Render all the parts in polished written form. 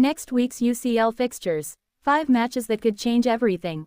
Next week's UCL fixtures. 5 matches that could change everything.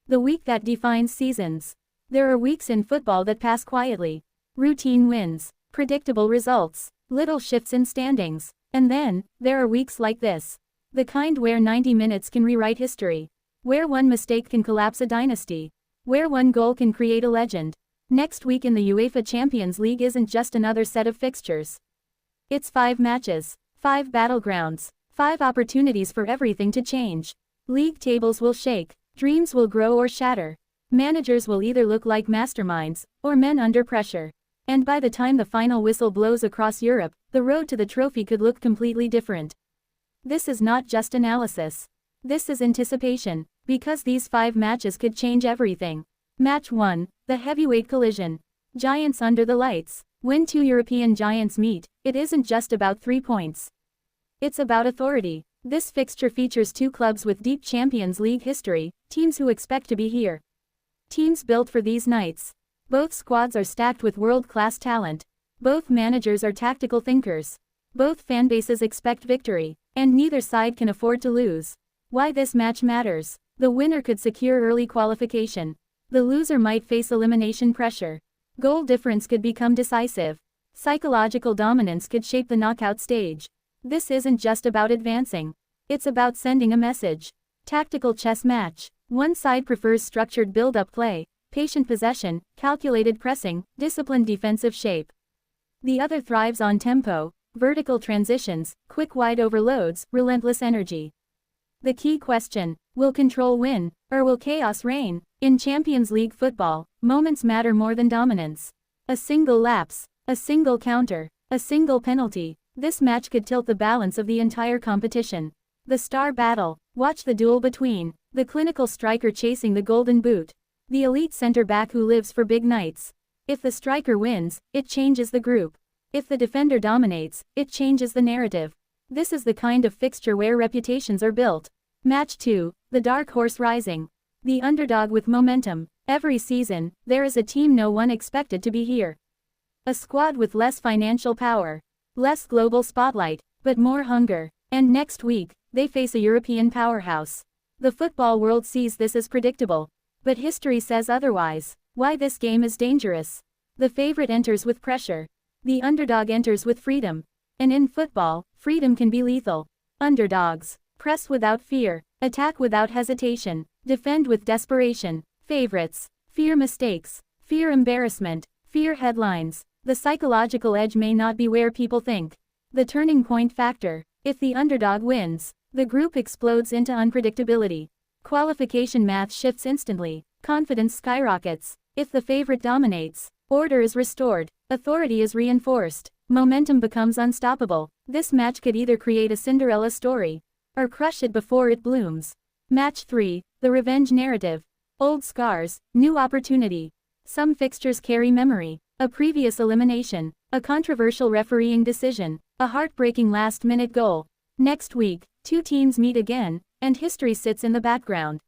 The week that defines seasons. There are weeks in football that pass quietly. Routine wins, predictable results, little shifts in standings. And then, there are weeks like this. The kind where 90 minutes can rewrite history. Where one mistake can collapse a dynasty. Where one goal can create a legend. Next week in the UEFA Champions League isn't just another set of fixtures. It's 5 matches, 5 battlegrounds, 5 opportunities for everything to change. League tables will shake, dreams will grow or shatter. Managers will either look like masterminds, or men under pressure. And by the time the final whistle blows across Europe, the road to the trophy could look completely different. This is not just analysis. This is anticipation, because these 5 matches could change everything. Match 1, the heavyweight collision. Giants under the lights. When 2 European giants meet, it isn't just about 3 points. It's about authority. This fixture features 2 clubs with deep Champions League history, teams who expect to be here. Teams built for these nights. Both squads are stacked with world-class talent. Both managers are tactical thinkers. Both fanbases expect victory, and neither side can afford to lose. Why this match matters. The winner could secure early qualification. The loser might face elimination pressure. Goal difference could become decisive. Psychological dominance could shape the knockout stage. This isn't just about advancing. It's about sending a message. Tactical chess match. One side prefers structured build-up play, patient possession, calculated pressing, disciplined defensive shape. The other thrives on tempo, vertical transitions, quick wide overloads, relentless energy. The key question, will control win, or will chaos reign? In Champions League football, moments matter more than dominance. A single lapse, a single counter, a single penalty. This match could tilt the balance of the entire competition. The star battle. Watch the duel between the clinical striker chasing the golden boot. The elite center-back who lives for big nights. If the striker wins, it changes the group. If the defender dominates, it changes the narrative. This is the kind of fixture where reputations are built. Match 2, the dark horse rising. The underdog with momentum. Every season, there is a team no one expected to be here. A squad with less financial power. Less global spotlight, but more hunger. And next week, they face a European powerhouse. The football world sees this as predictable. But history says otherwise. Why this game is dangerous. The favorite enters with pressure. The underdog enters with freedom. And in football, freedom can be lethal. Underdogs. Press without fear. Attack without hesitation. Defend with desperation. Favorites. Fear mistakes. Fear embarrassment. Fear headlines. The psychological edge may not be where people think. The turning point factor. If the underdog wins, the group explodes into unpredictability. Qualification math shifts instantly. Confidence skyrockets. If the favorite dominates, order is restored. Authority is reinforced. Momentum becomes unstoppable. This match could either create a Cinderella story, or crush it before it blooms. Match 3, the revenge narrative. Old scars, new opportunity. Some fixtures carry memory. A previous elimination, a controversial refereeing decision, a heartbreaking last-minute goal. Next week, 2 teams meet again, and history sits in the background.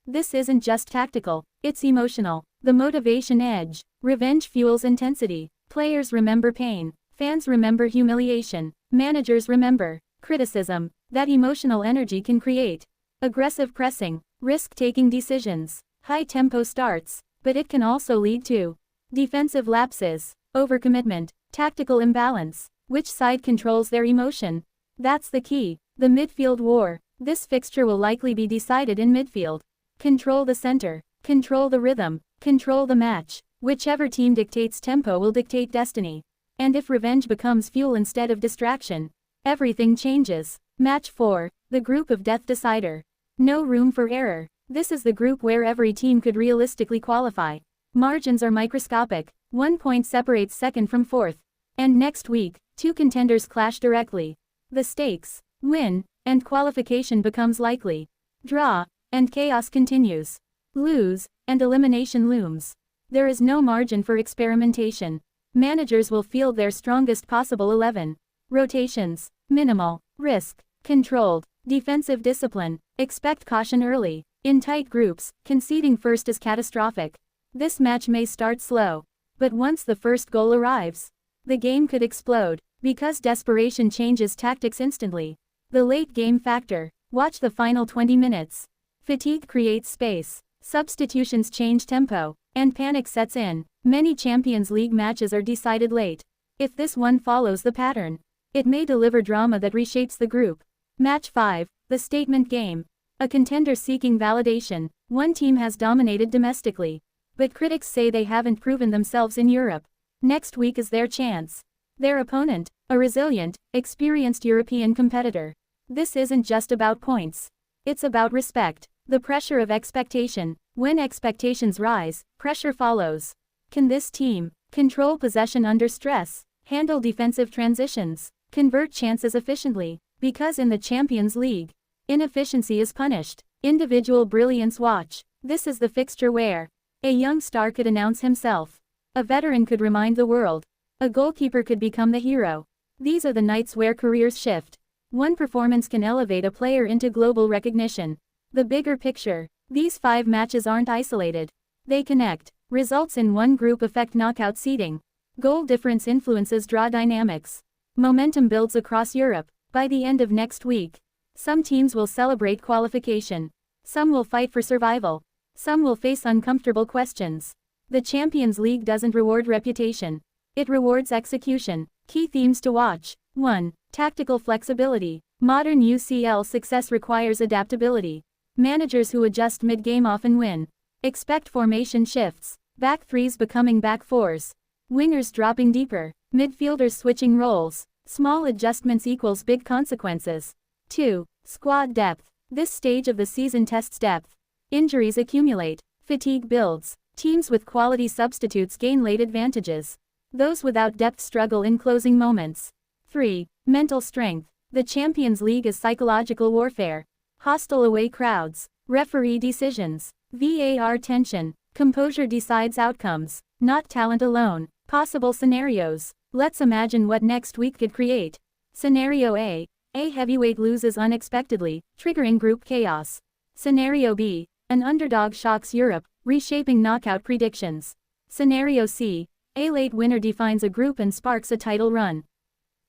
This isn't just tactical, it's emotional. The motivation edge. Revenge fuels intensity. Players remember pain. Fans remember humiliation. Managers remember criticism. That emotional energy can create aggressive pressing, risk-taking decisions, high-tempo starts, but it can also lead to defensive lapses, overcommitment, tactical imbalance. Which side controls their emotion? That's the key. The midfield war. This fixture will likely be decided in midfield. Control the center. Control the rhythm. Control the match. Whichever team dictates tempo will dictate destiny. And if revenge becomes fuel instead of distraction, everything changes. Match 4, the group of death decider. No room for error. This is the group where every team could realistically qualify. Margins are microscopic. 1 point separates second from fourth. And next week, 2 contenders clash directly. The stakes, win, and qualification becomes likely. Draw, and chaos continues. Lose, and elimination looms. There is no margin for experimentation. Managers will field their strongest possible 11. Rotations, minimal. Risk, controlled. Defensive discipline, expect caution early. In tight groups, conceding first is catastrophic. This match may start slow, but once the first goal arrives, the game could explode, because desperation changes tactics instantly. The late game factor. Watch the final 20 minutes. Fatigue creates space. Substitutions change tempo, and panic sets in. Many Champions League matches are decided late. If this one follows the pattern, it may deliver drama that reshapes the group. Match 5, the statement game. A contender seeking validation. One team has dominated domestically, but critics say they haven't proven themselves in Europe. Next week is their chance. Their opponent, a resilient, experienced European competitor. This isn't just about points. It's about respect. The pressure of expectation. When expectations rise, pressure follows. Can this team control possession under stress, handle defensive transitions, convert chances efficiently? Because in the Champions League, inefficiency is punished. Individual brilliance. Watch. This is the fixture where a young star could announce himself. A veteran could remind the world. A goalkeeper could become the hero. These are the nights where careers shift. One performance can elevate a player into global recognition. The bigger picture. These 5 matches aren't isolated. They connect. Results in one group affect knockout seeding. Goal difference influences draw dynamics. Momentum builds across Europe. By the end of next week, some teams will celebrate qualification. Some will fight for survival. Some will face uncomfortable questions. The Champions League doesn't reward reputation. It rewards execution. Key themes to watch. 1. Tactical flexibility. Modern UCL success requires adaptability. Managers who adjust mid-game often win. Expect formation shifts. Back threes becoming back fours. Wingers dropping deeper. Midfielders switching roles. Small adjustments equals big consequences. 2. Squad depth. This stage of the season tests depth. Injuries accumulate. Fatigue builds. Teams with quality substitutes gain late advantages. Those without depth struggle in closing moments. 3. Mental strength. The Champions League is psychological warfare. Hostile away crowds. Referee decisions. VAR tension. Composure decides outcomes, not talent alone. Possible scenarios. Let's imagine what next week could create. Scenario A. A heavyweight loses unexpectedly, triggering group chaos. Scenario B. An underdog shocks Europe, reshaping knockout predictions. Scenario C. A late winner defines a group and sparks a title run.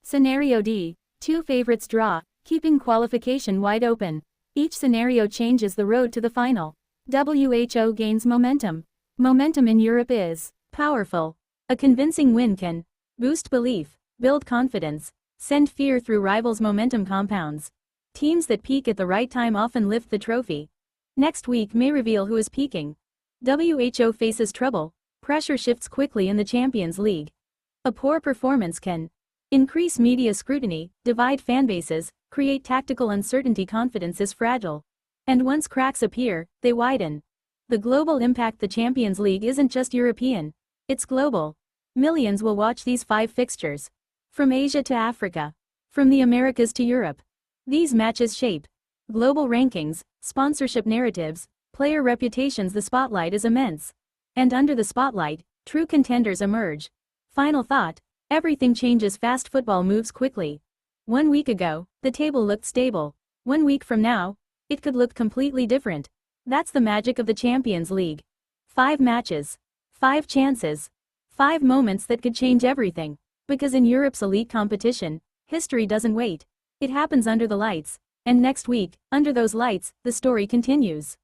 Scenario D. 2 favorites draw, keeping qualification wide open. Each scenario changes the road to the final. WHO gains momentum. Momentum in Europe is powerful. A convincing win can boost belief, build confidence, send fear through rivals. Momentum compounds. Teams that peak at the right time often lift the trophy. Next week may reveal who is peaking. WHO faces trouble. Pressure shifts quickly in the Champions League. A poor performance can increase media scrutiny, divide fanbases, create tactical uncertainty. Confidence is fragile. And once cracks appear, they widen. The global impact. The Champions League isn't just European. It's global. Millions will watch these 5 fixtures. From Asia to Africa. From the Americas to Europe. These matches shape global rankings, sponsorship narratives, player reputations. The spotlight is immense. And under the spotlight, true contenders emerge. Final thought. Everything changes fast. Football moves quickly. 1 week ago, the table looked stable. 1 week from now, it could look completely different. That's the magic of the Champions League. 5 matches. 5 chances. 5 moments that could change everything. Because in Europe's elite competition, history doesn't wait. It happens under the lights. And next week, under those lights, the story continues.